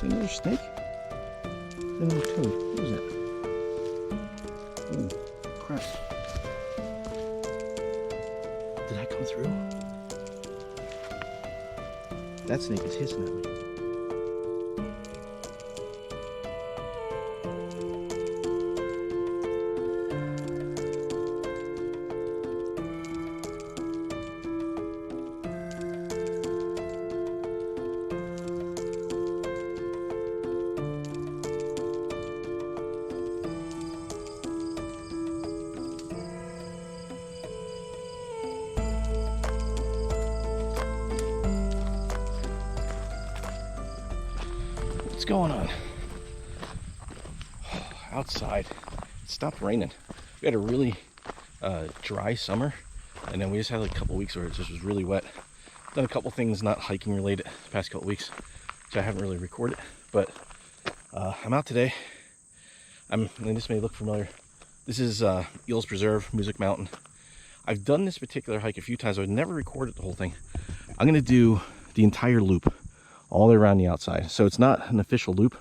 another snake? Another toad. What is that? Ooh, crap. Did I come through? That snake is hissing at me. What's going on? Outside, it stopped raining. We had a really dry summer, and then we just had like a couple weeks where it just was really wet. Done a couple things not hiking related the past couple weeks, which I haven't really recorded, but I'm out today. And this may look familiar. This is Eales Preserve, Music Mountain. I've done this particular hike a few times, but I've never recorded the whole thing. I'm gonna do the entire loop all the way around the outside. So it's not an official loop.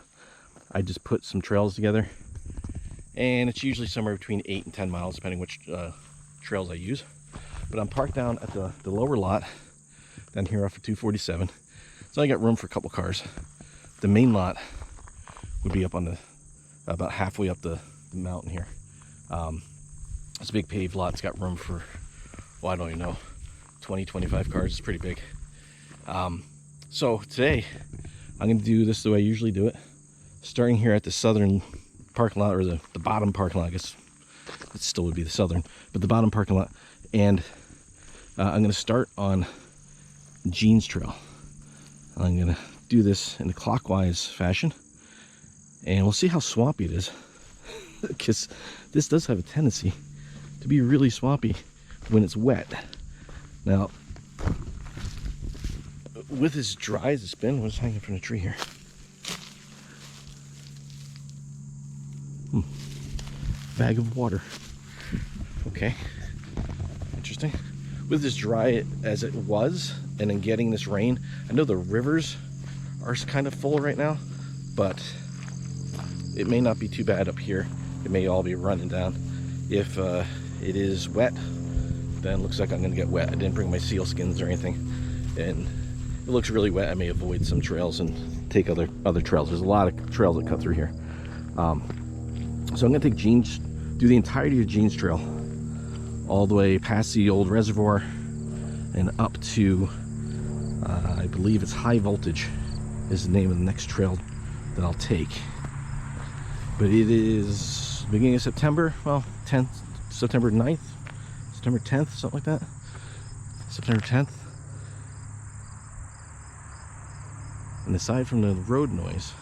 I just put some trails together, and it's usually somewhere between 8 and 10 miles, depending which trails I use. But I'm parked down at the lower lot, down here off of 247. So I got room for a couple cars. The main lot would be up on the, about halfway up the mountain here. It's a big paved lot. It's got room for, well, I don't even know, 20, 25 cars. It's pretty big. So today, I'm going to do this the way I usually do it. Starting here at the southern parking lot, or the bottom parking lot, I guess it still would be the southern, but the bottom parking lot. And I'm going to start on Jeans Trail. I'm going to do this in a clockwise fashion, and we'll see how swampy it is. Because this does have a tendency to be really swampy when it's wet. Now, with as dry as it's been, what's hanging from the tree here? Bag of water. Okay, interesting. With as dry as it was, and then getting this rain, I know the rivers are kind of full right now, but it may not be too bad up here. It may all be running down. If it is wet, then it looks like I'm gonna get wet. I didn't bring my seal skins or anything, and it looks really wet. I may avoid some trails and take other trails. There's a lot of trails that cut through here. So I'm gonna take do the entirety of Jeans Trail, all the way past the old reservoir and up to, I believe it's High Voltage is the name of the next trail that I'll take. But it is beginning of September, well, September 9th, September 10th, something like that. September 10th. And aside from the road noise,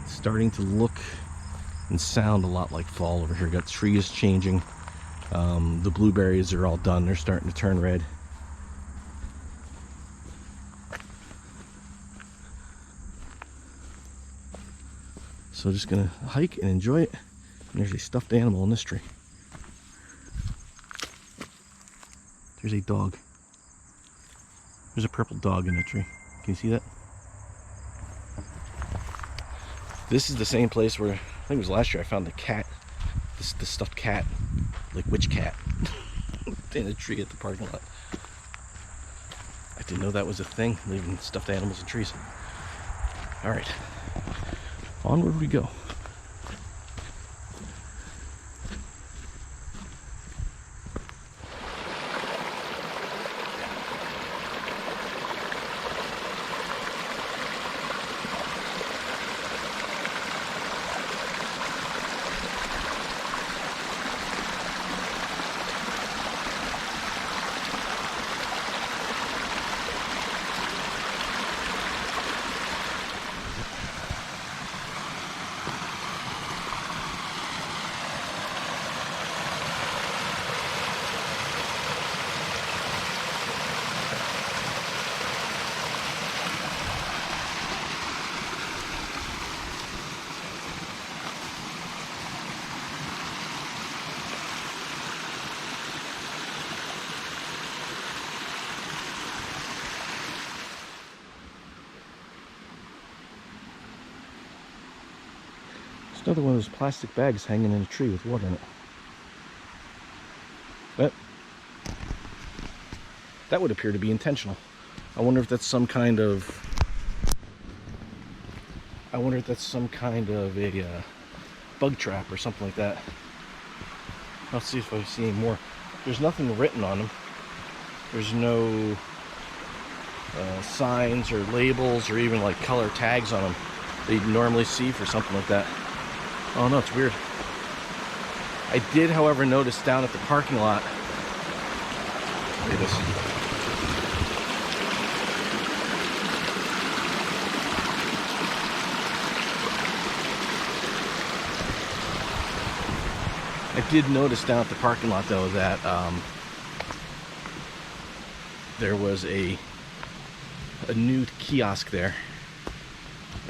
it's starting to look and sound a lot like fall over here. Got trees changing. The blueberries are all done. They're starting to turn red. So just gonna hike and enjoy it. And there's a stuffed animal in this tree. There's a dog. There's a purple dog in that tree. Can you see that? This is the same place where, I think it was last year, I found the cat, the stuffed cat, like witch cat, in a tree at the parking lot. I didn't know that was a thing, leaving stuffed animals in trees. All right, onward we go. Another one of those plastic bags hanging in a tree with water in it. That would appear to be intentional. I wonder if that's some kind of a bug trap or something like that. I'll see if I see any more. There's nothing written on them. There's no signs or labels or even like color tags on them that you'd normally see for something like that. Oh no, it's weird. I did, however, notice down at the parking lot. Look at this. I did notice down at the parking lot, though, that there was a new kiosk there,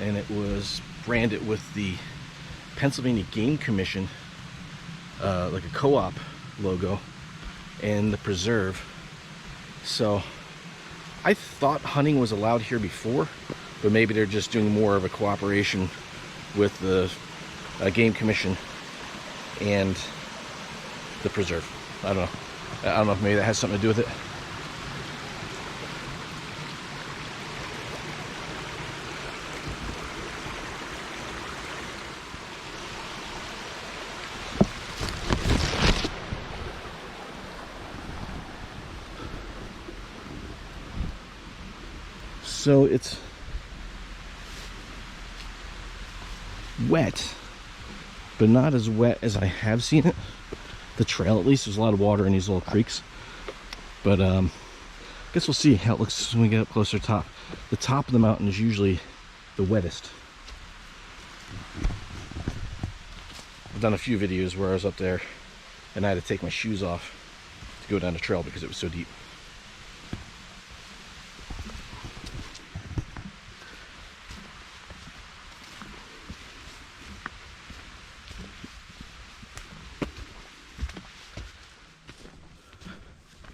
and it was branded with the Pennsylvania Game Commission, like a co-op logo, and the preserve. So I thought hunting was allowed here before, but maybe they're just doing more of a cooperation with the Game Commission and the preserve. I don't know if maybe that has something to do with it. So it's wet, but not as wet as I have seen it. The trail, at least, there's a lot of water in these little creeks. But I guess we'll see how it looks when we get up closer to the top. The top of the mountain is usually the wettest. I've done a few videos where I was up there and I had to take my shoes off to go down the trail because it was so deep.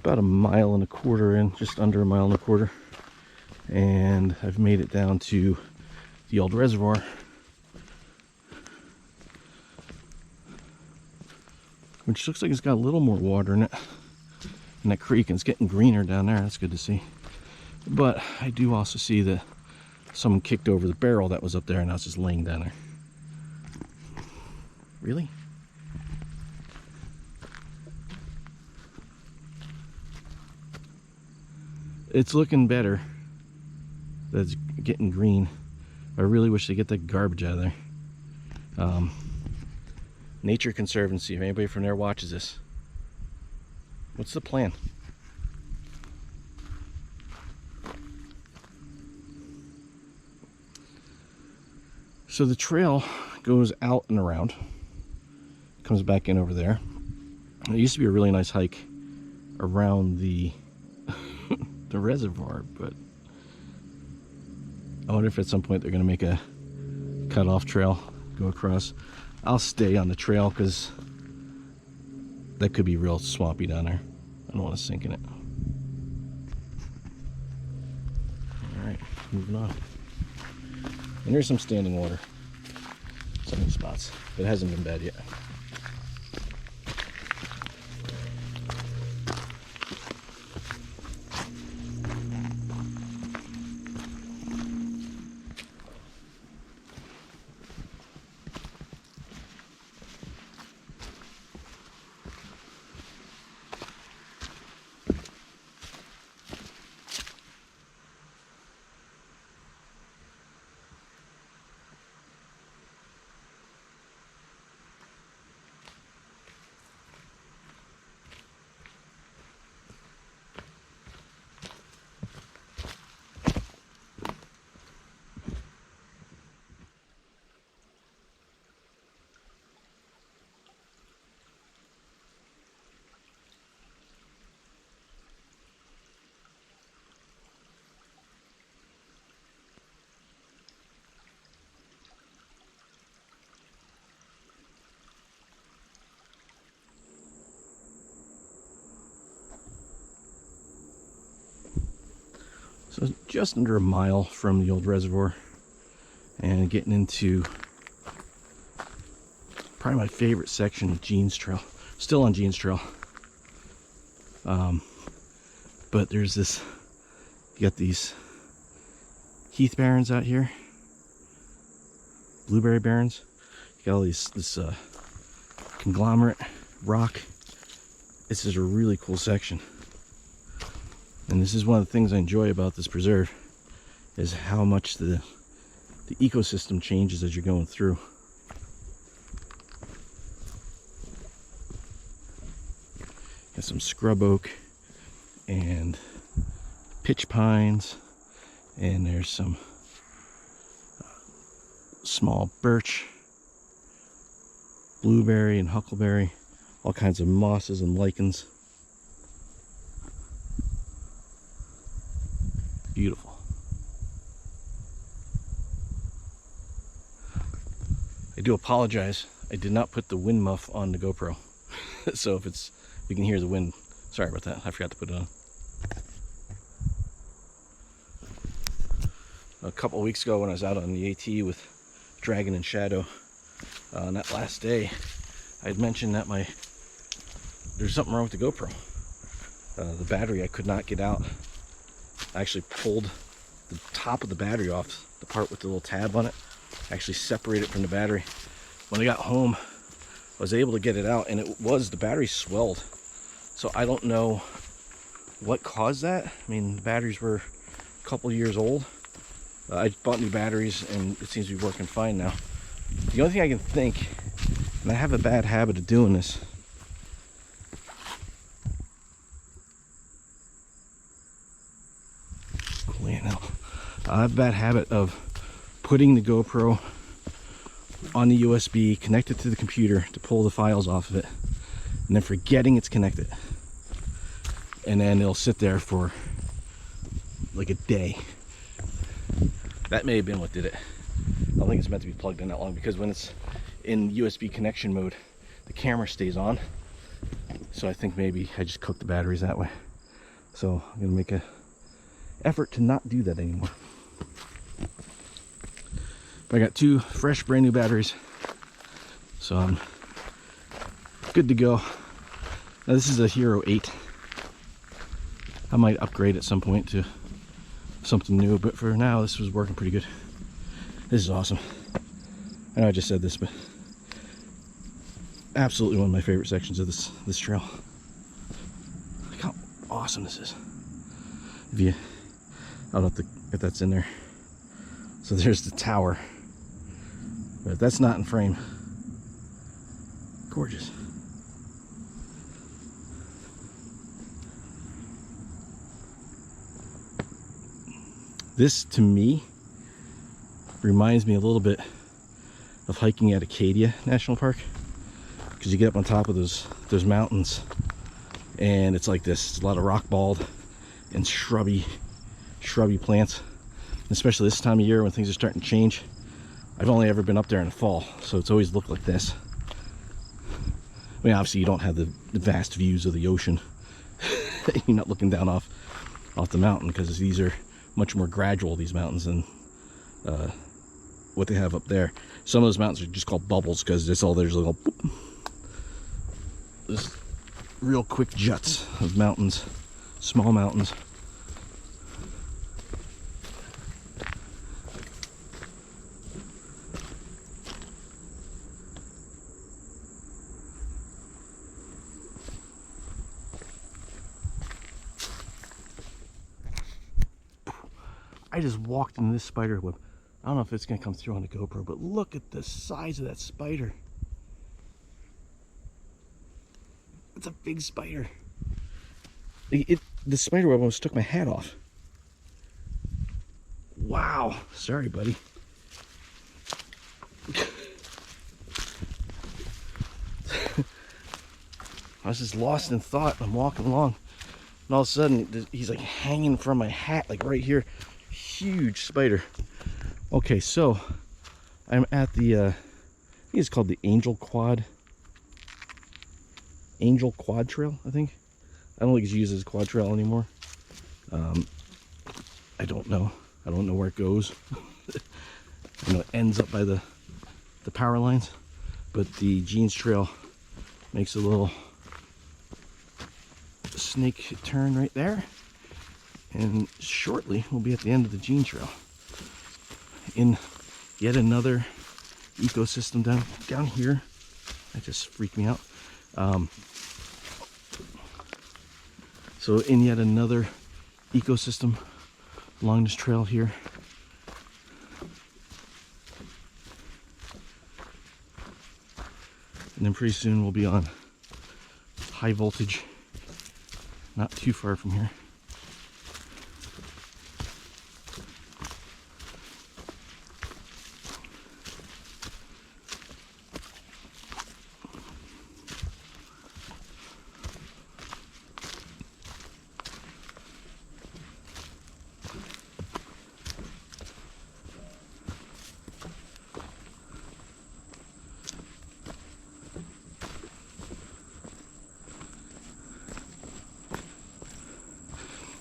About 1.25 miles in, just under 1.25 miles, and I've made it down to the old reservoir. Which looks like it's got a little more water in it, in that creek, and it's getting greener down there. That's good to see. But I do also see that someone kicked over the barrel that was up there, and now it's just laying down there. Really? It's looking better. That's getting green. I really wish they get that garbage out of there. Nature Conservancy, if anybody from there watches this, what's the plan? So the trail goes out and around, comes back in over there. It used to be a really nice hike around the reservoir, but I wonder if at some point they're going to make a cut-off trail go across. I'll stay on the trail because that could be real swampy down there. I don't want to sink in it. Alright, moving on. And there's some standing water, some of the spots, but it hasn't been bad yet. So just under 1 mile from the old reservoir and getting into Probably my favorite section of Jeans Trail. Still on Jeans Trail. But there's this, you got these heath barrens out here. Blueberry barrens. You got all this conglomerate rock. This is a really cool section. And this is one of the things I enjoy about this preserve, is how much the ecosystem changes as you're going through. Got some scrub oak and pitch pines, and there's some small birch, blueberry and huckleberry, all kinds of mosses and lichens. Beautiful. I do apologize. I did not put the wind muff on the GoPro. So if you can hear the wind, sorry about that. I forgot to put it on. A couple of weeks ago when I was out on the AT with Dragon and Shadow, on that last day, I had mentioned that there's something wrong with the GoPro. The battery I could not get out. I actually pulled the top of the battery off, the part with the little tab on it. I actually separated it from the battery. When I got home, I was able to get it out, and the battery swelled. So I don't know what caused that. I mean, the batteries were a couple years old. I bought new batteries, and it seems to be working fine now. The only thing I can think, and I have a bad habit of doing this, I have a bad habit of putting the GoPro on the USB, connected to the computer to pull the files off of it, and then forgetting it's connected. And then it'll sit there for like a day. That may have been what did it. I don't think it's meant to be plugged in that long, because when it's in USB connection mode, the camera stays on. So I think maybe I just cooked the batteries that way. So I'm gonna make an effort to not do that anymore. I got 2 fresh brand new batteries, so I'm good to go. Now this is a Hero 8. I might upgrade at some point to something new, but for now this was working pretty good. This is awesome. I know I just said this, but absolutely one of my favorite sections of this trail. Look how awesome this is. I don't know if that's in there. So there's the tower, but if that's not in frame, gorgeous. This, to me, reminds me a little bit of hiking at Acadia National Park, because you get up on top of those mountains, and it's like this. It's a lot of rock bald and shrubby plants, especially this time of year when things are starting to change. I've only ever been up there in the fall, so it's always looked like this. I mean, obviously you don't have the vast views of the ocean. You're not looking down off the mountain, because these are much more gradual, these mountains, than what they have up there. Some of those mountains are just called bubbles, because there's little boop, there's real quick juts of mountains, small mountains. I just walked into this spider web. I don't know if it's gonna come through on the GoPro, but look at the size of that spider. It's a big spider. The spider web almost took my hat off. Wow. Sorry, buddy. I was just lost in thought. I'm walking along, and all of a sudden he's like hanging from my hat, like right here. Huge spider. Okay, so I'm at the I think it's called the Angel Quad Trail, I think. I don't think it's used as a quad trail anymore. I don't know where it goes. I know it ends up by the power lines, but the Jeans Trail makes a little snake turn right there, and shortly we'll be at the end of the Jeans Trail in yet another ecosystem down here. That just freaked me out. So in yet another ecosystem along this trail here. And then pretty soon we'll be on high voltage, not too far from here.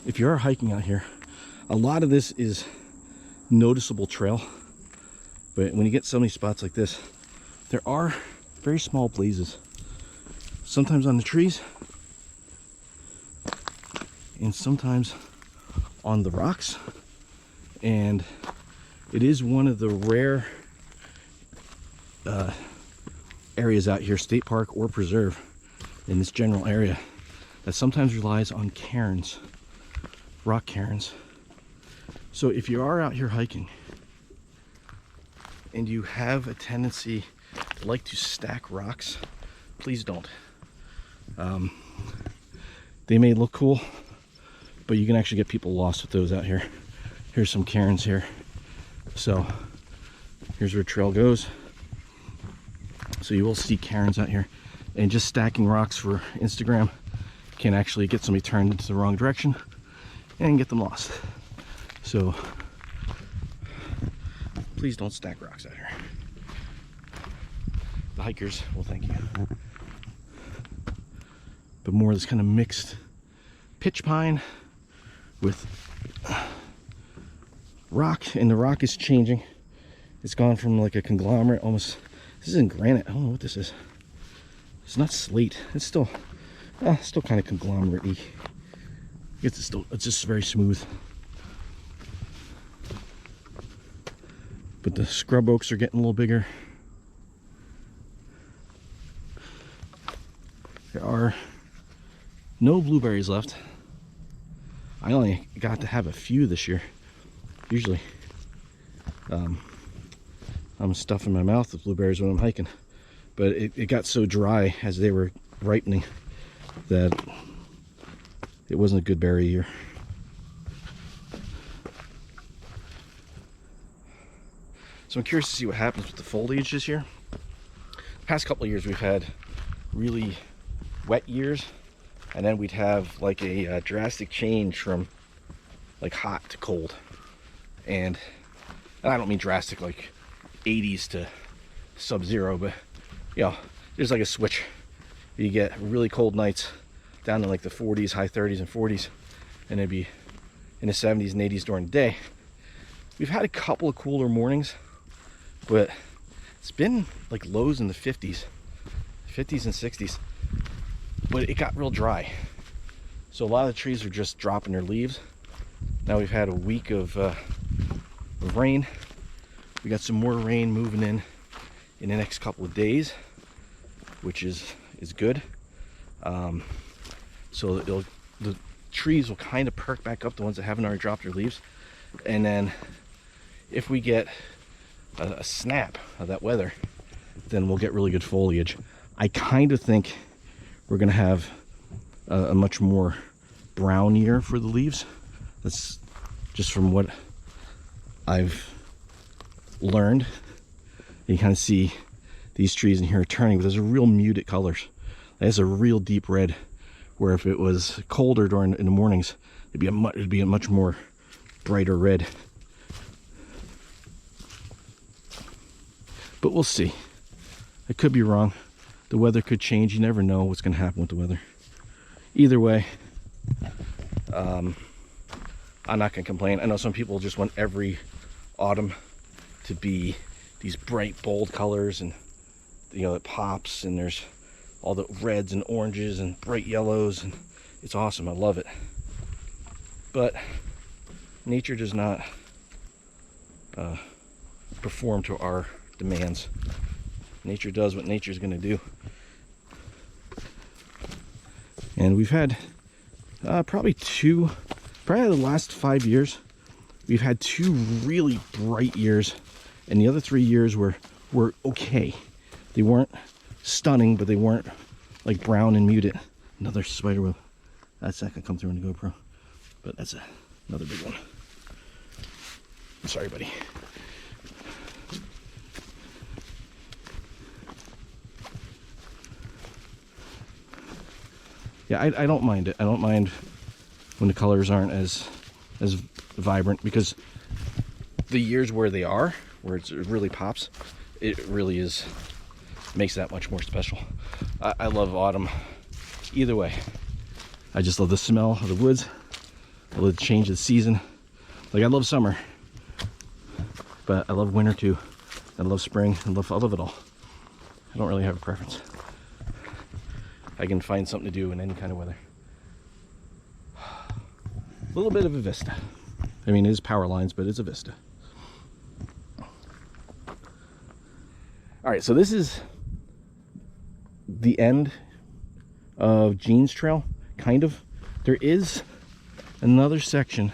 If you are hiking out here, a lot of this is noticeable trail, but when you get so many spots like this, there are very small blazes, sometimes on the trees and sometimes on the rocks. And it is one of the rare areas out here, state park or preserve, in this general area, that sometimes relies on cairns, rock cairns. So if you are out here hiking and you have a tendency to like to stack rocks, please don't. They may look cool, but you can actually get people lost with those out here. Here's some cairns here. So here's where trail goes. So you will see cairns out here, and just stacking rocks for Instagram can actually get somebody turned into the wrong direction and get them lost. So please don't stack rocks out here. The hikers will thank you. But more of this kind of mixed pitch pine with rock, and the rock is changing. It's gone from like a conglomerate almost. This isn't granite. I don't know what this is. It's not slate. It's still kind of conglomerate-y. It's just very smooth. But the scrub oaks are getting a little bigger. There are no blueberries left. I only got to have a few this year. Usually I'm stuffing my mouth with blueberries when I'm hiking, but it got so dry as they were ripening that it wasn't a good berry year. So I'm curious to see what happens with the foliage this year. The past couple of years we've had really wet years, and then we'd have like a drastic change from like hot to cold. And I don't mean drastic like 80s to sub-zero, but you know, there's like a switch. You get really cold nights down to like the 40s, high 30s and 40s, and it'd be in the 70s and 80s during the day. We've had a couple of cooler mornings, but it's been like lows in the 50s and 60s, but it got real dry. So a lot of the trees are just dropping their leaves. Now we've had a week of rain. We got some more rain moving in the next couple of days, which is good. So the trees will kind of perk back up, the ones that haven't already dropped their leaves. And then if we get a snap of that weather, then we'll get really good foliage. I kind of think we're gonna have a much more brown year for the leaves. That's just from what I've learned. You kind of see these trees in here are turning, but those are real muted colors. That's a real deep red, where if it was colder in the mornings, it'd be a much more brighter red. But we'll see. I could be wrong. The weather could change. You never know what's going to happen with the weather. Either way, I'm not going to complain. I know some people just want every autumn to be these bright, bold colors and you know, it pops, and there's all the reds and oranges and bright yellows, and it's awesome. I love it. But nature does not perform to our demands. Nature does what nature's going to do. And we've had probably the last 5 years, we've had 2 really bright years, and the other 3 years were okay. They weren't stunning, but they weren't like brown and muted. Another spider web. That's not gonna come through in the GoPro, but that's another big one. I'm sorry, buddy. Yeah, I don't mind it. I don't mind when the colors aren't as vibrant, because the years where they are, where it really pops, it really is, makes that much more special. I love autumn either way. I just love the smell of the woods. I love the change of the season. Like, I love summer, but I love winter too. I love spring. I love it all. I don't really have a preference. I can find something to do in any kind of weather. A little bit of a vista. I mean, it is power lines, but it's a vista. All right, so this is the end of Jean's Trail, kind of. There is another section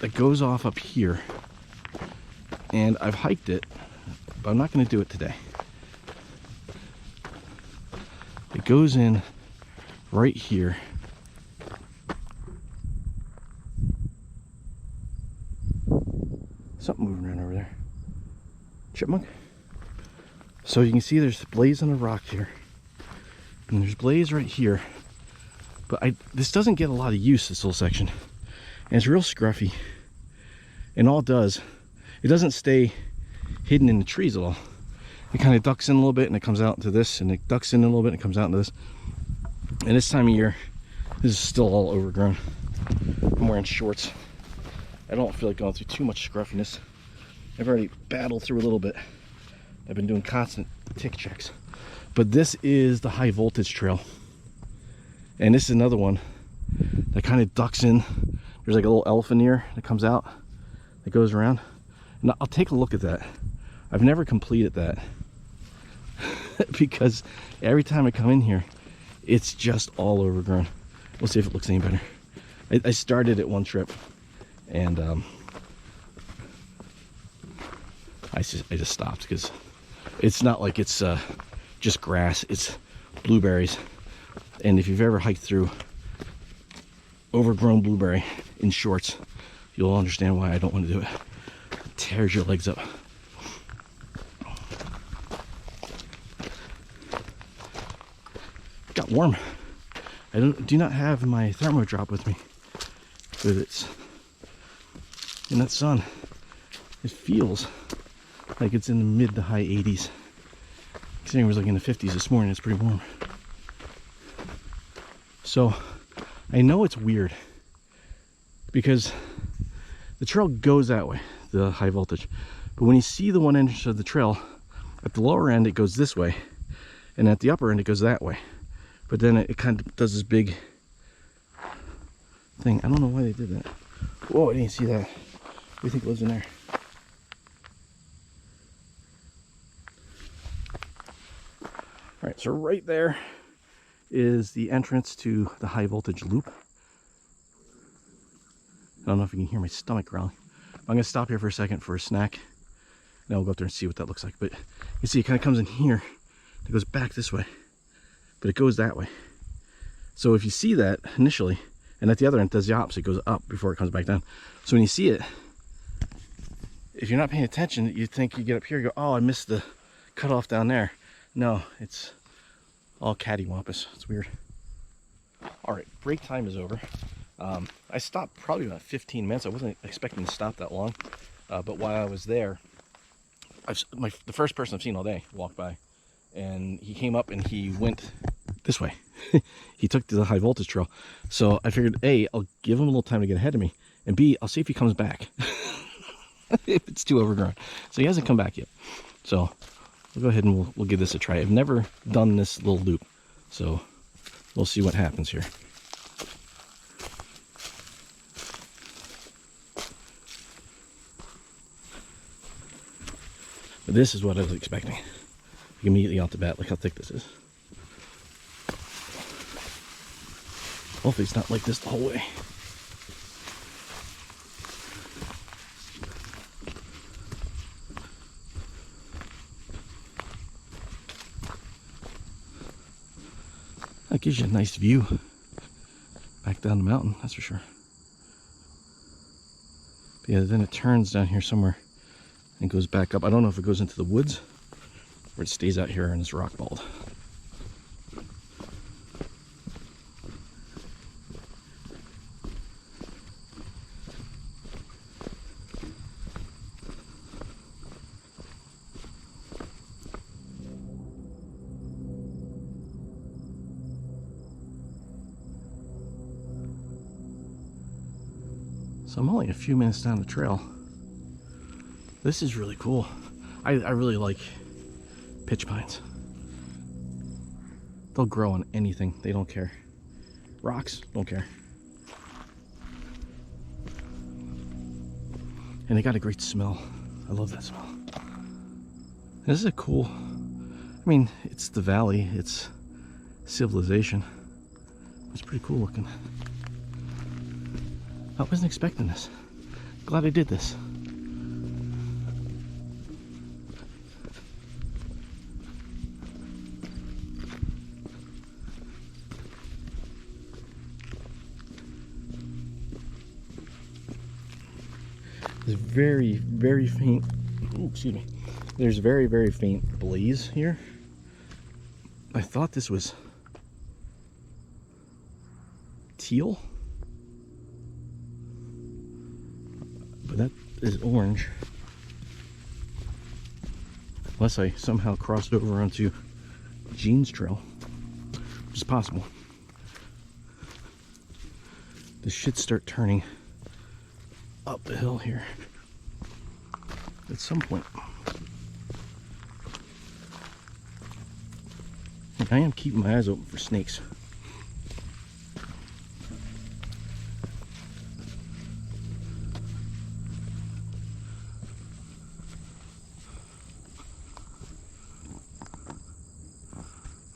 that goes off up here, and I've hiked it, but I'm not going to do it today. It goes in right here. Something moving around over there. Chipmunk. So you can see there's blaze on the rock here, and there's blaze right here. But this doesn't get a lot of use, this little section, and it's real scruffy. And all it does, it doesn't stay hidden in the trees at all. It kind of ducks in a little bit and it comes out into this, and it ducks in a little bit and it comes out into this. And this time of year, this is still all overgrown. I'm wearing shorts. I don't feel like going through too much scruffiness. I've already battled through a little bit. I've been doing constant tick checks. But this is the high voltage trail. And this is another one that kind of ducks in. There's like a little elephant ear that comes out, that goes around. And I'll take a look at that. I've never completed that because every time I come in here, it's just all overgrown. We'll see if it looks any better. I started it one trip, and I just stopped because it's not like it's just grass. It's blueberries, and if you've ever hiked through overgrown blueberry in shorts, you'll understand why I don't want to do it. It tears your legs up. Got warm. I do not have my thermo drop with me, but it's in that sun. It feels like it's in the mid to high 80s. Considering it was like in the 50s this morning, it's pretty warm. So I know it's weird because the trail goes that way, the high voltage, but when you see the one entrance of the trail, at the lower end it goes this way, and at the upper end it goes that way. But then it kind of does this big thing. I don't know why they did that. Whoa, I didn't see that. What do you think lives in there? All right, so right there is the entrance to the high voltage loop. I don't know if you can hear my stomach growling. I'm gonna stop here for a second for a snack, and I'll go up there and see what that looks like. But you see it kind of comes in here, it goes back this way, but it goes that way. So if you see that initially, and at the other end it does the opposite, it goes up before it comes back down. So when you see it, if you're not paying attention, you think you get up here, you go, oh, I missed the cutoff down there. No, it's all cattywampus. It's weird. All right, break time is over. I stopped probably about 15 minutes. I wasn't expecting to stop that long, but while I was there, the first person I've seen all day walked by, and he came up and he went this way. He took the high voltage trail. So I figured, A, I'll give him a little time to get ahead of me, and B, I'll see if he comes back if it's too overgrown. So he hasn't come back yet. So we'll go ahead and we'll give this a try. I've never done this little loop, so we'll see what happens here. But this is what I was expecting. Immediately off the bat, look how thick this is. Hopefully it's not like this the whole way. That gives you a nice view back down the mountain, that's for sure. But yeah, then it turns down here somewhere and goes back up. I don't know if it goes into the woods or it stays out here in this rock bald. So I'm only a few minutes down the trail. This is really cool. I really like pitch pines. They'll grow on anything. They don't care. Rocks, don't care. And they got a great smell. I love that smell. This is a cool, I mean, it's the valley, it's civilization. It's pretty cool looking. I wasn't expecting this. Glad I did this. There's very, very faint, ooh, excuse me. There's very, very faint blaze here. I thought this was teal, but that is orange. Unless I somehow crossed over onto Jean's Trail, which is possible. This should start turning up the hill here at some point. I am keeping my eyes open for snakes.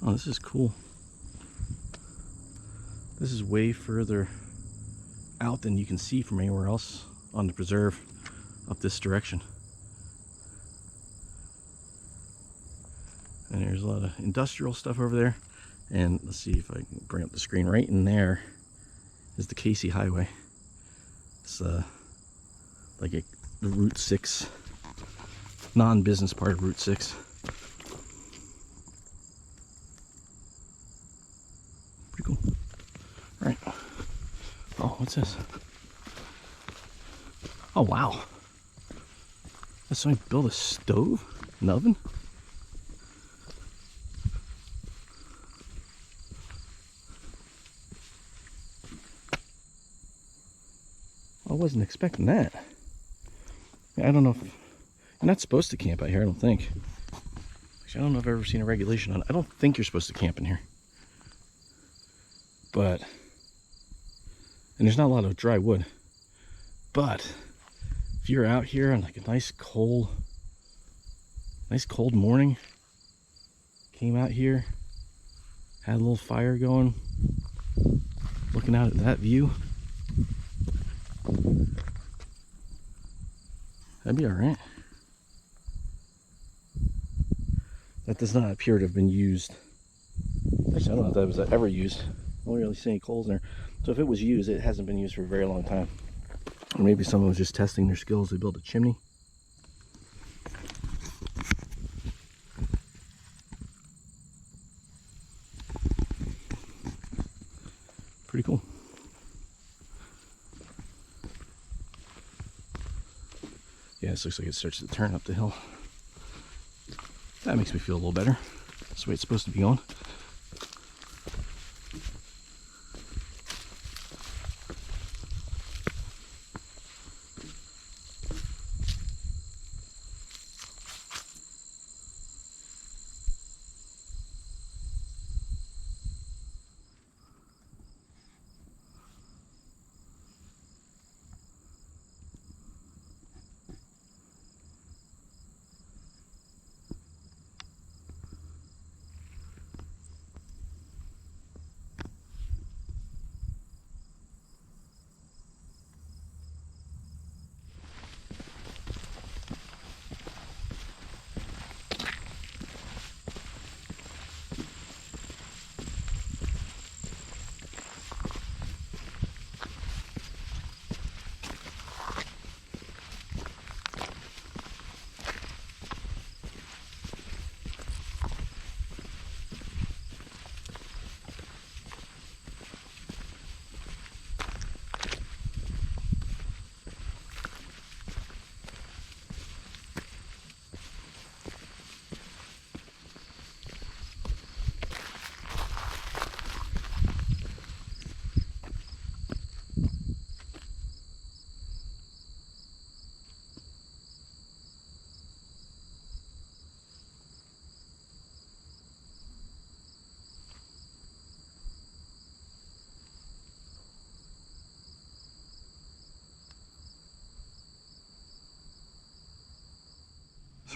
Oh, this is cool. This is way further out than you can see from anywhere else on the preserve up this direction. And there's a lot of industrial stuff over there. And let's see if I can bring up the screen. Right in there is the Casey Highway. It's like the Route 6, non-business part of Route 6. Pretty cool. All right. Oh, what's this? Oh, wow. That's somebody built a stove? An oven? I wasn't expecting that. I don't know if... You're not supposed to camp out here, I don't think. Actually, I don't know if I've ever seen a regulation on it. I don't think you're supposed to camp in here. But... And there's not a lot of dry wood. But... If you're out here on like a nice cold morning, came out here, had a little fire going, looking out at that view, that'd be all right. That does not appear to have been used. Actually, I don't know if that was ever used. I don't really see any coals in there. So if it was used, it hasn't been used for a very long time. Or maybe someone was just testing their skills. They built a chimney. Pretty cool. Yeah, this looks like it starts to turn up the hill. That makes me feel a little better. That's the way it's supposed to be going.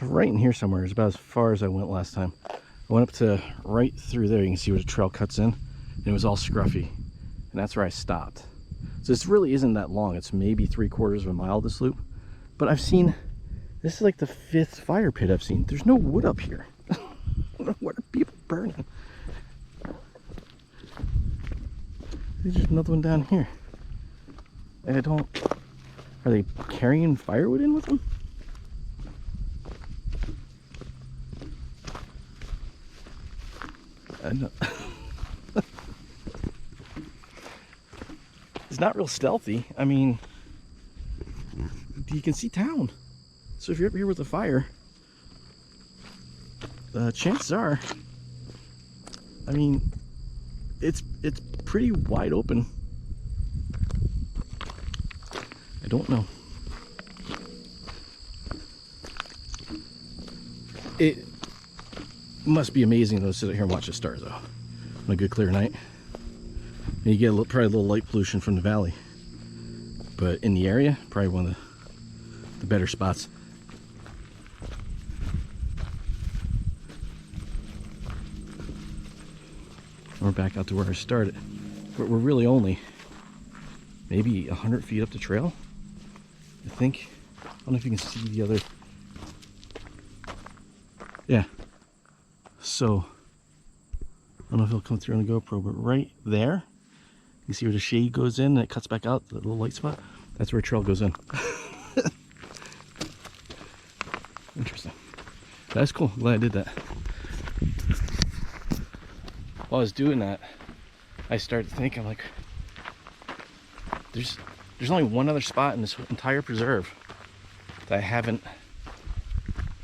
So right in here somewhere is about as far as I went last time. I went up to right through there. You can see where the trail cuts in, and it was all scruffy, and that's where I stopped. So this really isn't that long. It's maybe 3/4 of a mile, this loop. But I've seen, this is like the 5th fire pit I've seen. There's no wood up here. What are people burning? There's just another one down here. And I don't, are they carrying firewood in with them? I don't know. It's not real stealthy. I mean, you can see town. So if you're up here with a fire, chances are, I mean, it's pretty wide open. I don't know. It must be amazing though to sit here and watch the stars though on a good clear night. And you get probably a little light pollution from the valley, but in the area, probably one of the better spots. We're back out to where I started. We're really only maybe 100 feet up the trail, I think. I don't know if you can see the other. Yeah. So, I don't know if it'll come through on the GoPro, but right there, you see where the shade goes in and it cuts back out, the little light spot? That's where a trail goes in. Interesting. That's cool. Glad I did that. While I was doing that, I started thinking, like, there's only one other spot in this entire preserve that I haven't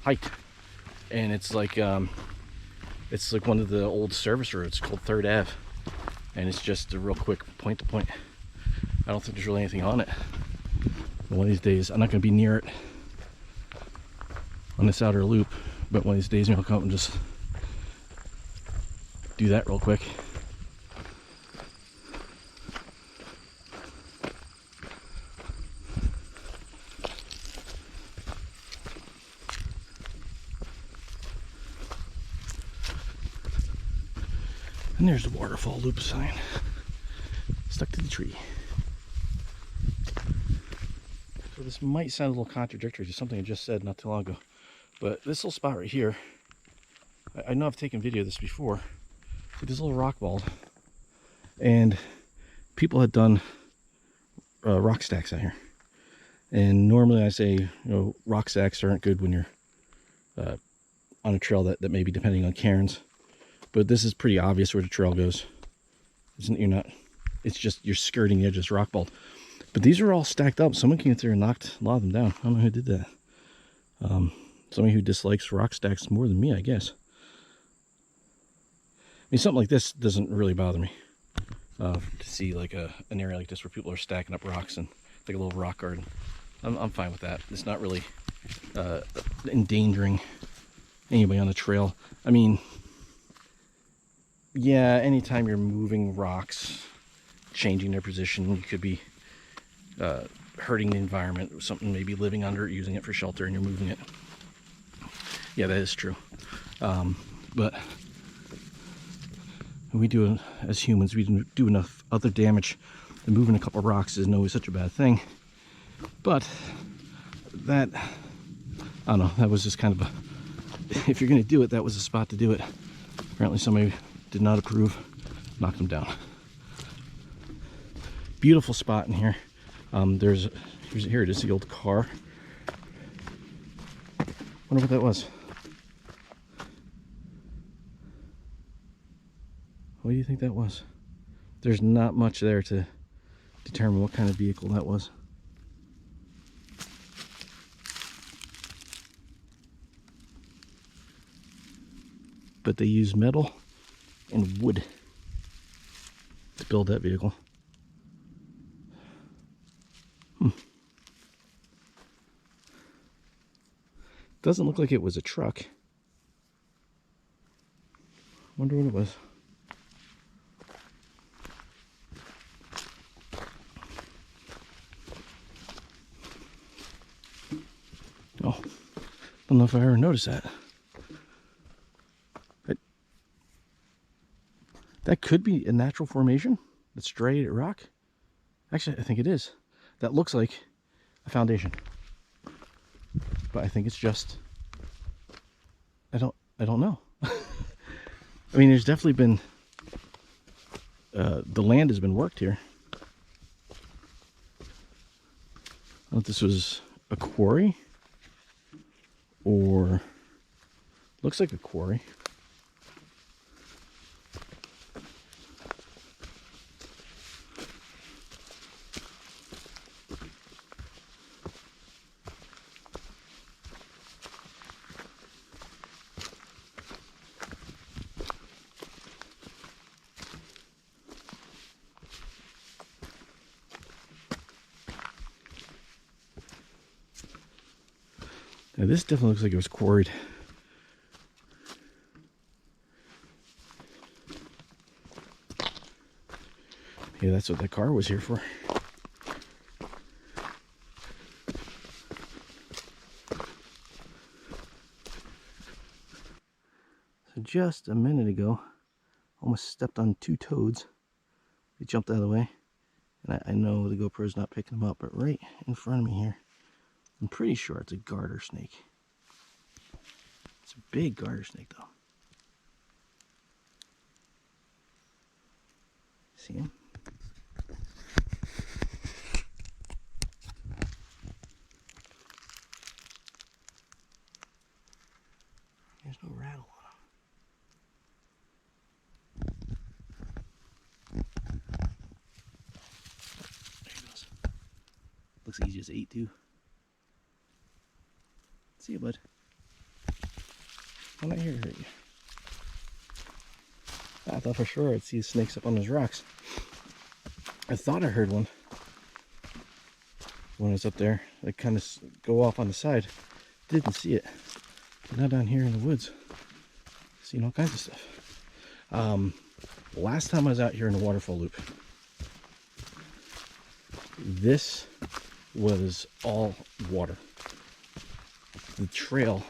hiked, and it's like one of the old service roads called 3rd Ave, and it's just a real quick point to point. I don't think there's really anything on it. But one of these days, I'm not going to be near it on this outer loop, but one of these days maybe I'll come up and just do that real quick. And there's the Waterfall Loop sign stuck to the tree. So this might sound a little contradictory to something I just said not too long ago, but this little spot right here, I know I've taken video of this before. So this little rock wall, and people had done rock stacks out here. And normally I say, you know, rock stacks aren't good when you're on a trail that may be depending on cairns. But this is pretty obvious where the trail goes. You're not, it's just you're skirting the edge of this rock wall. But these are all stacked up. Someone came through and knocked a lot of them down. I don't know who did that. Somebody who dislikes rock stacks more than me, I guess. I mean, something like this doesn't really bother me. To see like an area like this where people are stacking up rocks and like a little rock garden. I'm fine with that. It's not really endangering anybody on the trail. I mean, yeah, anytime you're moving rocks, changing their position, you could be hurting the environment. Something maybe living under it, using it for shelter, and you're moving it. Yeah, that is true. But we do, as humans, we do enough other damage. And moving a couple of rocks isn't always such a bad thing. But that, I don't know, that was just kind of a, if you're going to do it, that was a spot to do it. Apparently somebody did not approve, knocked them down. Beautiful spot in here. Here it is, the old car. Wonder what that was. What do you think that was? There's not much there to determine what kind of vehicle that was. But they use metal and wood to build that vehicle. Doesn't look like it was a truck. Wonder what it was. Oh, Don't know if I ever noticed that. That could be a natural formation that's striated rock. Actually, I think it is. That looks like a foundation. But I think it's just, I don't know. I mean, there's definitely been, the land has been worked here. I don't know if this was a quarry or looks like a quarry. Now this definitely looks like it was quarried. Yeah, that's what that car was here for. So just a minute ago, almost stepped on two toads. They jumped out of the way. And I know the GoPro's not picking them up, but right in front of me here, I'm pretty sure it's a garter snake. It's a big garter snake though. See him? There's no rattle on him. There he goes. Looks like he just ate too. See you, bud. I'm not here to hurt you. I thought for sure I'd see snakes up on those rocks. I thought I heard one when I was up there. They kind of go off on the side. Didn't see it. But now down here in the woods, seeing all kinds of stuff. Last time I was out here in the Waterfall Loop, this was all water. The trail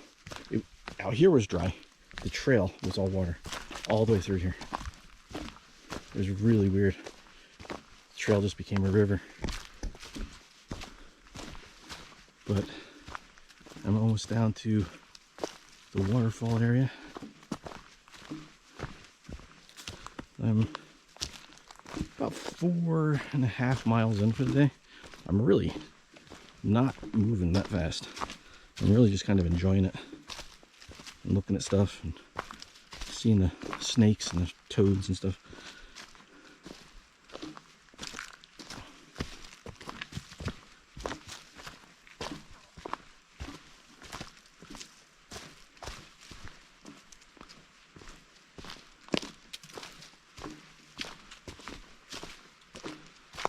out here was dry. The trail was all water all the way through here. It was really weird. The trail just became a river. But I'm almost down to the waterfall area. I'm about 4.5 miles in for the day. I'm really not moving that fast. I'm really just kind of enjoying it and looking at stuff and seeing the snakes and the toads and stuff.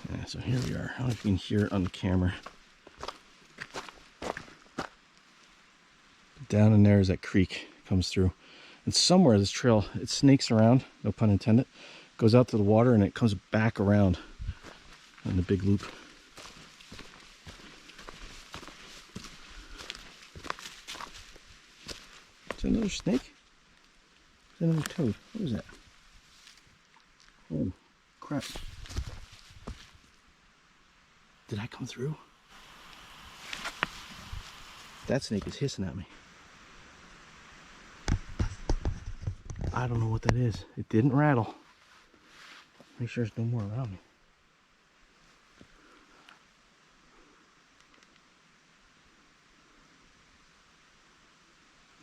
Yeah, so here we are. I don't know if you can hear it on the camera. Down in there is that creek comes through, and somewhere this trail, it snakes around, no pun intended, goes out to the water and it comes back around in the big loop. Is that another snake? Is that another toad? What is that? Oh crap. Did I come through? That snake is hissing at me. I don't know what that is. It didn't rattle. Make sure there's no more around me.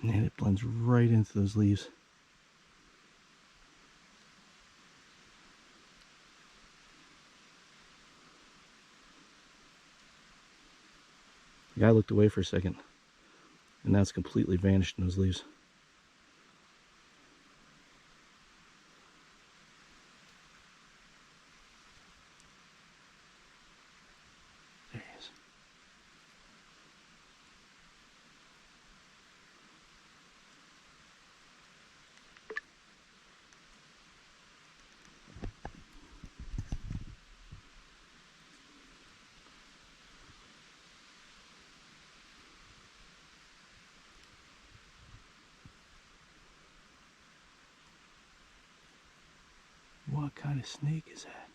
And it blends right into those leaves. The guy looked away for a second, and now it's completely vanished in those leaves. There he is. What kind of snake is that?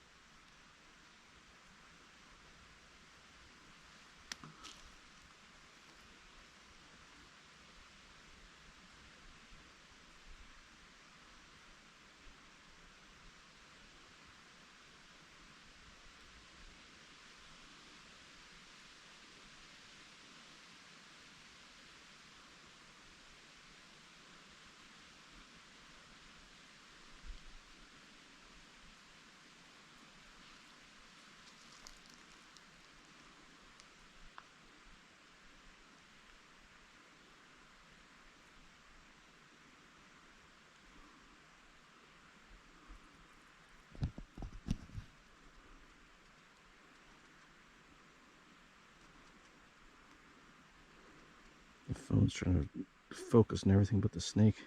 The phone's trying to focus on everything but the snake.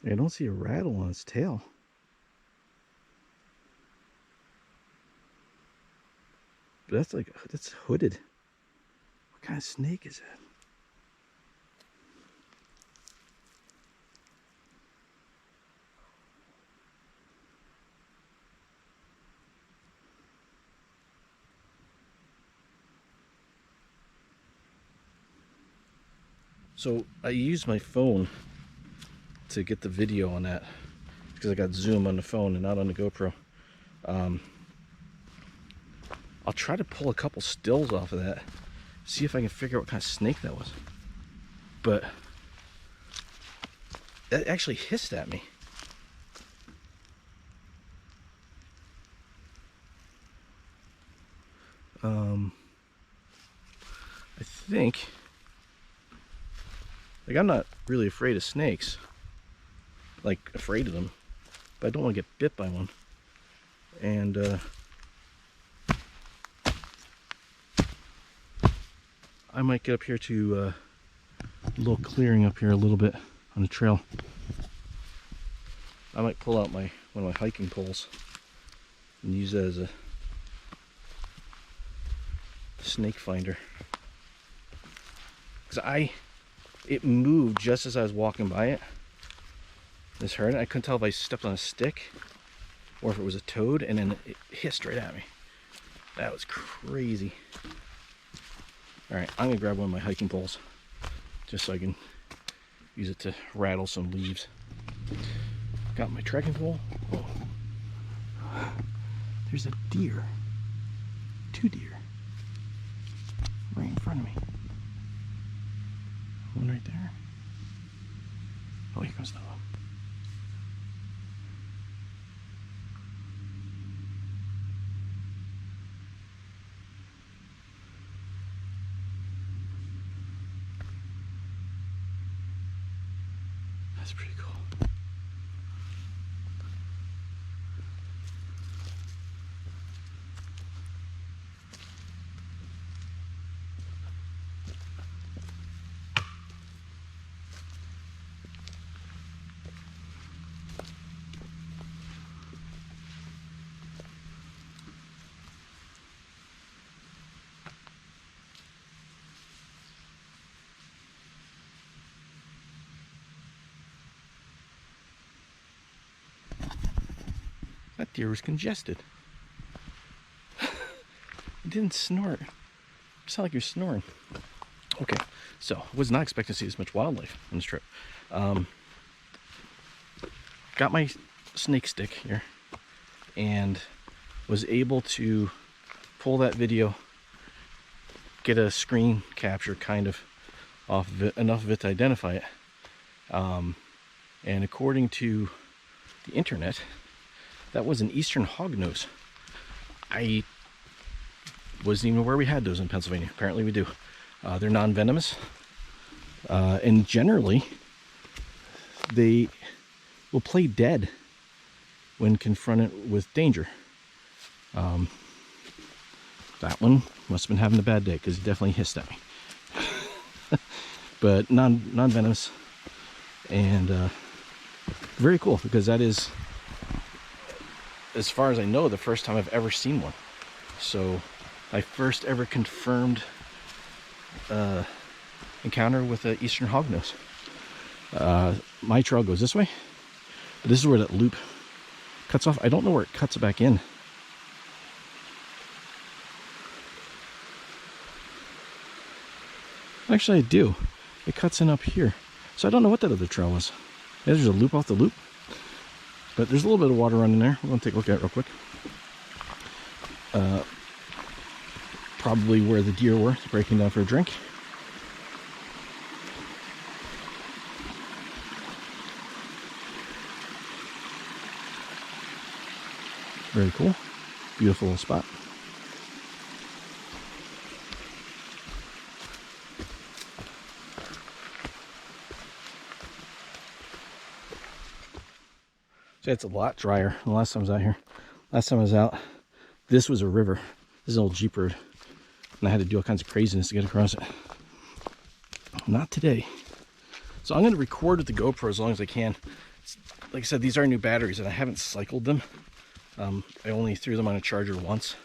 I don't see a rattle on its tail. But that's hooded. What kind of snake is that? So I used my phone to get the video on that because I got zoom on the phone and not on the GoPro. I'll try to pull a couple stills off of that, see if I can figure out what kind of snake that was. But that actually hissed at me. I think, like, I'm not really afraid of snakes, like afraid of them, but I don't want to get bit by one. And I might get up here to a little clearing up here a little bit on the trail. I might pull out one of my hiking poles and use that as a snake finder. Because it moved just as I was walking by it. This hurt. I couldn't tell if I stepped on a stick or if it was a toad, and then it hissed right at me. That was crazy. Alright, I'm gonna grab one of my hiking poles just so I can use it to rattle some leaves. Got my trekking pole. Oh. There's a deer. 2 deer. Right in front of me. One right there. Oh, here comes another one. That's pretty cool. That deer was congested. It didn't snort. You sound like you're snoring. Okay, so I was not expecting to see this much wildlife on this trip. Got my snake stick here and was able to pull that video, get a screen capture kind of off of it, enough of it to identify it. And according to the internet, that was an eastern hognose. I wasn't even aware we had those in Pennsylvania. Apparently we do. They're non-venomous. And generally, they will play dead when confronted with danger. That one must have been having a bad day because he definitely hissed at me. But non-venomous. And very cool, because that is, as far as I know, the first time I've ever seen one. So I first ever confirmed encounter with an eastern hognose. My trail goes this way, but this is where that loop cuts off. I don't know where it cuts back in. Actually, I do. It cuts in up here. So I don't know what that other trail was. Yeah, there's a loop off the loop. But there's a little bit of water running there. We're going to take a look at it real quick. Probably where the deer were breaking down for a drink. Very cool. Beautiful little spot. So it's a lot drier than the last time I was out here. Last time I was out, this was a river. This is an old Jeep road. And I had to do all kinds of craziness to get across it. Not today. So I'm going to record with the GoPro as long as I can. Like I said, these are new batteries and I haven't cycled them. I only threw them on a charger once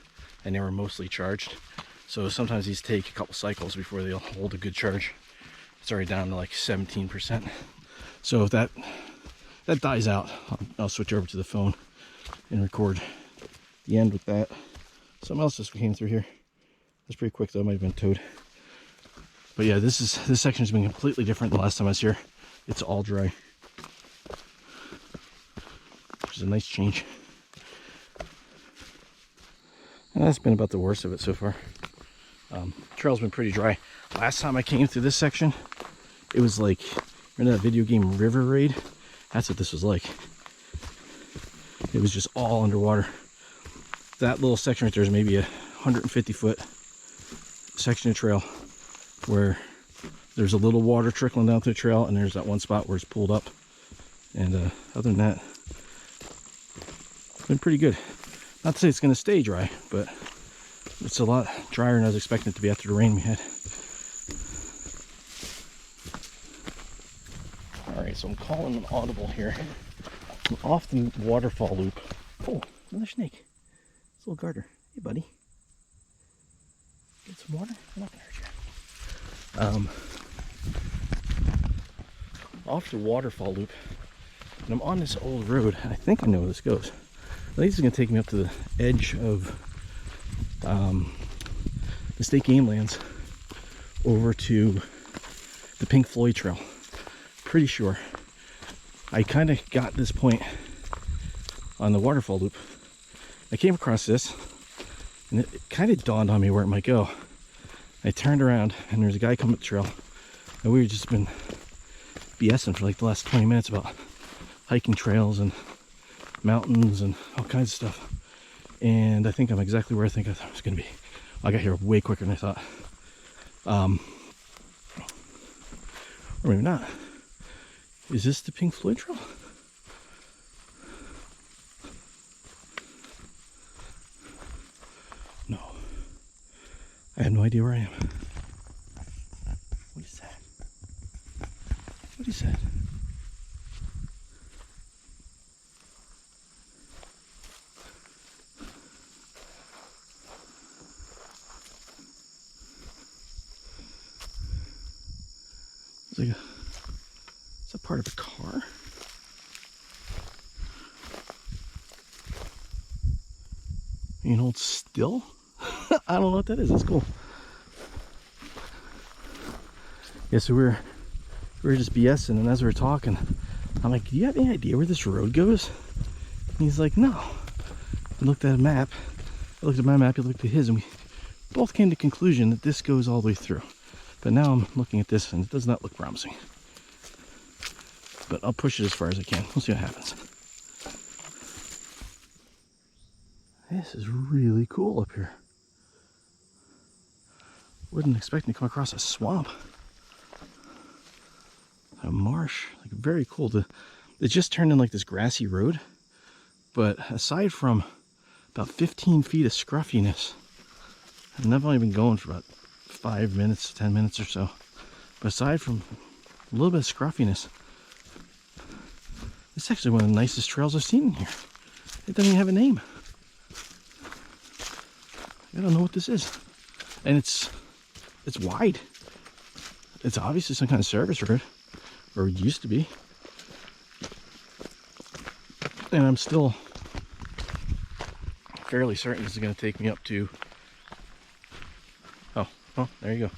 and they were mostly charged. So sometimes these take a couple cycles before they'll hold a good charge. It's already down to like 17%. So if that dies out, I'll switch over to the phone and record the end with that. Something else just came through here. That's pretty quick though, might have been towed. But yeah, this section has been completely different than the last time I was here. It's all dry, which is a nice change. And that's been about the worst of it so far. Trail's been pretty dry. Last time I came through this section, it was like, remember that video game River Raid? That's what this was like. It was just all underwater. That little section right there is maybe a 150-foot section of trail where there's a little water trickling down through the trail, and there's that one spot where it's pulled up. And other than that, it's been pretty good. Not to say it's going to stay dry, but it's a lot drier than I was expecting it to be after the rain we had. Alright, so I'm calling an audible here. I'm off the Waterfall Loop. Oh, another snake. It's a little garter. Hey, buddy. Get some water? I'm not going to hurt you. Off the Waterfall Loop. And I'm on this old road. I think I know where this goes. I think this is going to take me up to the edge of the state game lands over to the Pink Floyd Trail. Pretty sure. I kind of got this point on the Waterfall Loop. I came across this and it kind of dawned on me where it might go. I turned around and there's a guy coming up the trail and we've just been BSing for like the last 20 minutes about hiking trails and mountains and all kinds of stuff. And I think I'm exactly where I think I thought I was going to be. I got here way quicker than I thought. Or maybe not. Is this the Pink Floyd Trail? No. I have no idea where I am. What is that? What is that? It's like is that part of a car? An old still? I don't know what that is. That's cool. Yeah, so we were just BSing, and as we were talking, I'm like, do you have any idea where this road goes? And he's like, no. I looked at a map. I looked at my map, he looked at his, and we both came to the conclusion that this goes all the way through. But now I'm looking at this, and it does not look promising. But I'll push it as far as I can. We'll see what happens. This is really cool up here. Wasn't expecting to come across a swamp. A marsh. Like very cool. It just turned in like this grassy road. But aside from about 15 feet of scruffiness, and I've only been going for about 5 minutes, 10 minutes or so. But aside from a little bit of scruffiness, it's actually one of the nicest trails I've seen in here. It doesn't even have a name. I don't know what this is. And it's wide. it's obviously some kind of service road, or it used to be. And I'm still fairly certain this is going to take me up to, oh, well, there you go,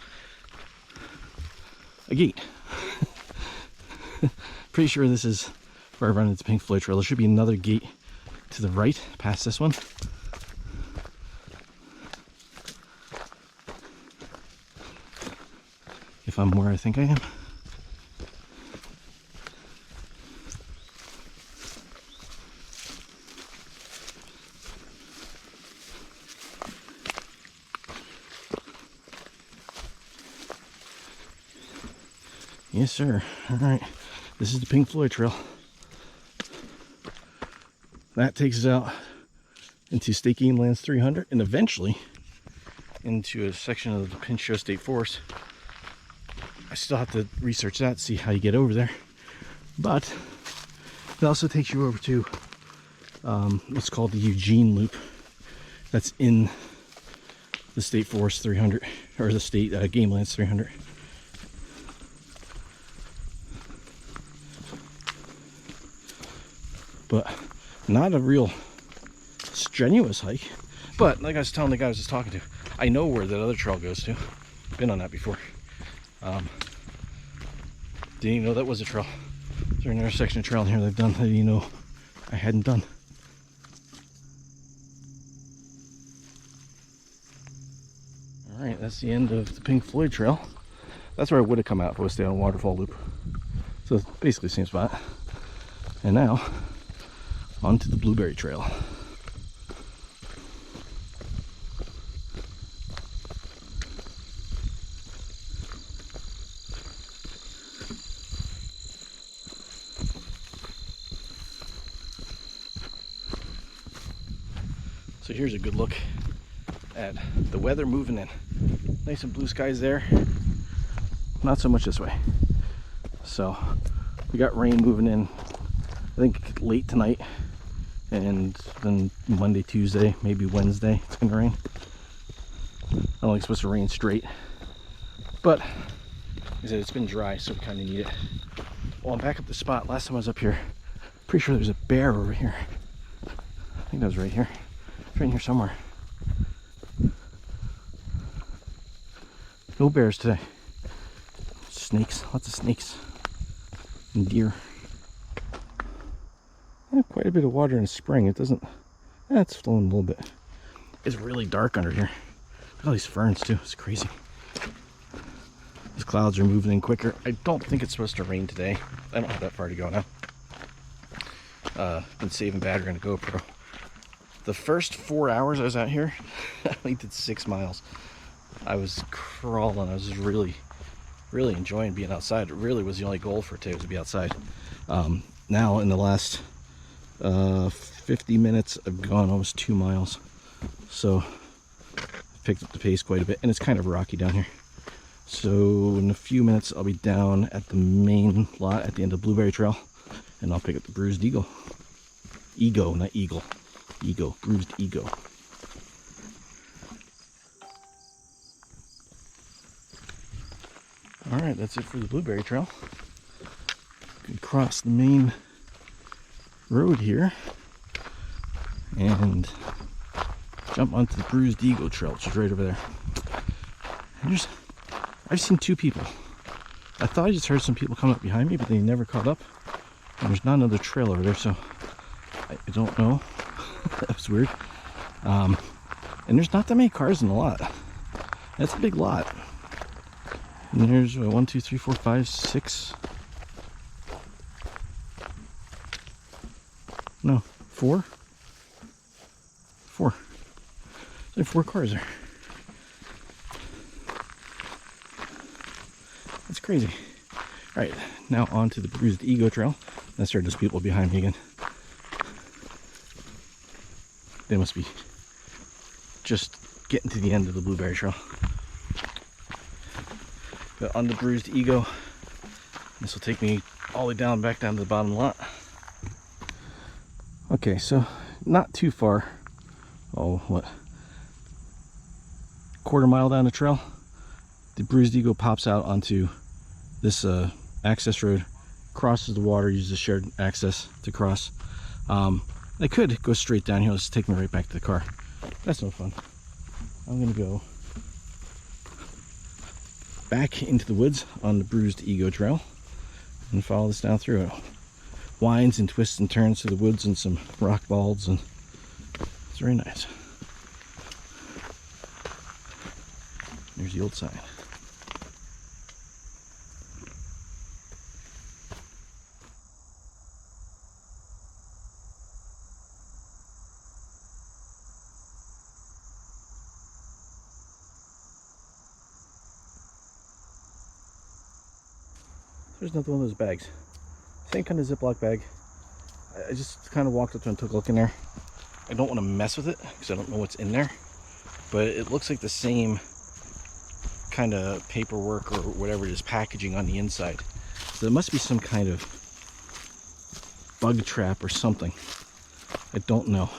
a gate. Pretty sure this is where I run into Pink Floyd Trail. There should be another gate to the right past this one. If I'm where I think I am. Yes, sir. All right. This is the Pink Floyd Trail. That takes us out into State Game Lands 300 and eventually into a section of the Pinchot State Forest. I still have to research that, see how you get over there. But it also takes you over to what's called the Eugene Loop. That's in the State Forest 300, or the State Game Lands 300. But not a real strenuous hike. But like I was telling the guy I was just talking to, I know where that other trail goes to. Been on that before. Didn't even know that was a trail. Is there another section of trail in here that I've done that I didn't know I hadn't done? Alright, that's the end of the Pink Floyd Trail. That's where I would have come out if I was staying on Waterfall Loop. So it's basically the same spot. And now, onto the Blueberry Trail. So here's a good look at the weather moving in. Nice and blue skies there. Not so much this way. So we got rain moving in, I think late tonight, and then Monday, Tuesday, maybe Wednesday it's gonna rain. I don't think it's supposed to rain straight, but like I said, it's been dry, so we kind of need it. Well, I'm back at the spot. Last time I was up here, pretty sure there's a bear over here. I think that was right here. It's right in here somewhere. No bears today. Snakes, lots of snakes and deer. Quite a bit of water in the spring. It doesn't, it's flowing a little bit. It's really dark under here. Look at all these ferns too. It's crazy. These clouds are moving in quicker. I don't think it's supposed to rain today. I don't have that far to go now. Been saving battery on a GoPro. The first 4 hours I was out here, I only did 6 miles. I was crawling. I was just really enjoying being outside. It really was the only goal for today, was to be outside. Now in the last 50 minutes, I've gone almost 2 miles. So I've picked up the pace quite a bit, and it's kind of rocky down here. So in a few minutes, I'll be down at the main lot at the end of Blueberry Trail, and I'll pick up the Bruised Ego. Ego, not Eagle. Ego, Bruised Ego. Alright, that's it for the Blueberry Trail. You can cross the main road here and jump onto the Bruised Ego Trail, which is right over there. And I've seen 2 people. I thought I just heard some people come up behind me, but they never caught up. And there's not another trail over there, so I don't know. That was weird. And there's not that many cars in the lot. That's a big lot. And there's 1, 2, 3, 4, 5, 6. No, 4. 4. There's 4 cars there. That's crazy. All right, now on to the Bruised Ego Trail. That's where there's people behind me again. They must be just getting to the end of the Blueberry Trail. But on the Bruised Ego, this will take me all the way down, back down to the bottom lot. Okay, so not too far. Oh, what? Quarter mile down the trail, the Bruised Ego pops out onto this access road crosses the water, uses shared access to cross. I could go straight down here, just take me right back to the car. That's no fun. I'm gonna go back into the woods on the Bruised Ego Trail and follow this down through it. Winds and twists and turns through the woods and some rock balls, and it's very nice. There's the old sign. There's another one of those bags. Same kind of Ziploc bag. I just kind of walked up to it and took a look in there. I don't want to mess with it because I don't know what's in there. But it looks like the same kind of paperwork or whatever it is, packaging on the inside. So there must be some kind of bug trap or something. I don't know.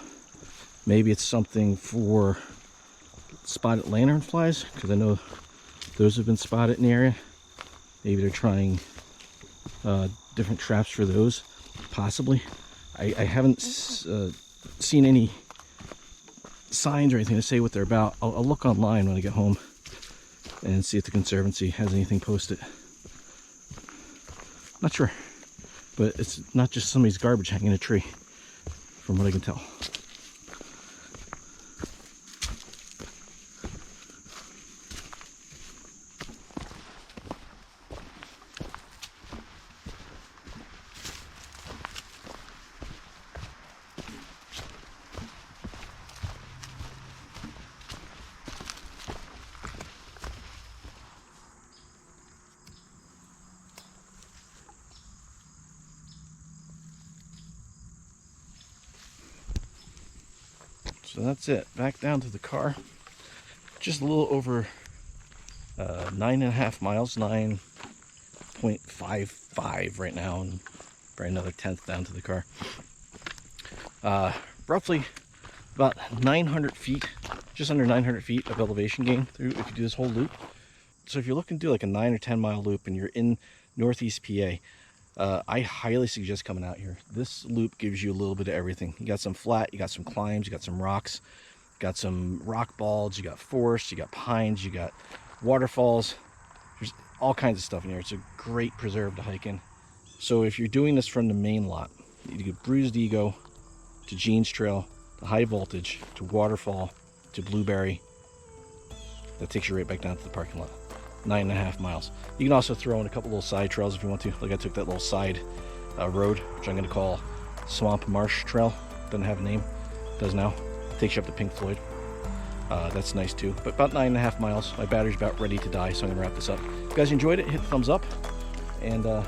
Maybe it's something for spotted lanternflies, because I know those have been spotted in the area. Maybe they're trying different traps for those, possibly. I haven't seen any signs or anything to say what they're about. I'll look online when I get home and see if the Conservancy has anything posted. Not sure, but it's not just somebody's garbage hanging in a tree, from what I can tell. So that's it. Back down to the car. Just a little over 9.5 miles, 9.55 right now, and probably another 10th down to the car. Roughly about 900 feet, just under 900 feet of elevation gain through if you do this whole loop. So if you're looking to do like a 9 or 10 mile loop and you're in Northeast PA, I highly suggest coming out here. This loop gives you a little bit of everything. You got some flat, you got some climbs, you got some rocks, you got some rock balls, you got forests, you got pines, you got waterfalls. There's all kinds of stuff in here. It's a great preserve to hike in. So if you're doing this from the main lot, you get Bruised Ego to Jeans Trail to High Voltage to Waterfall to Blueberry. That takes you right back down to the parking lot. 9.5 miles. You can also throw in a couple little side trails if you want to. Like I took that little side road, which I'm going to call Swamp Marsh Trail. Doesn't have a name. Does now. Takes you up to Pink Floyd. That's nice too. But about 9.5 miles. My battery's about ready to die, so I'm going to wrap this up. If you guys enjoyed it, hit the thumbs up. And I'll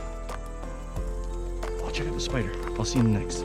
check out the spider. I'll see you in the next.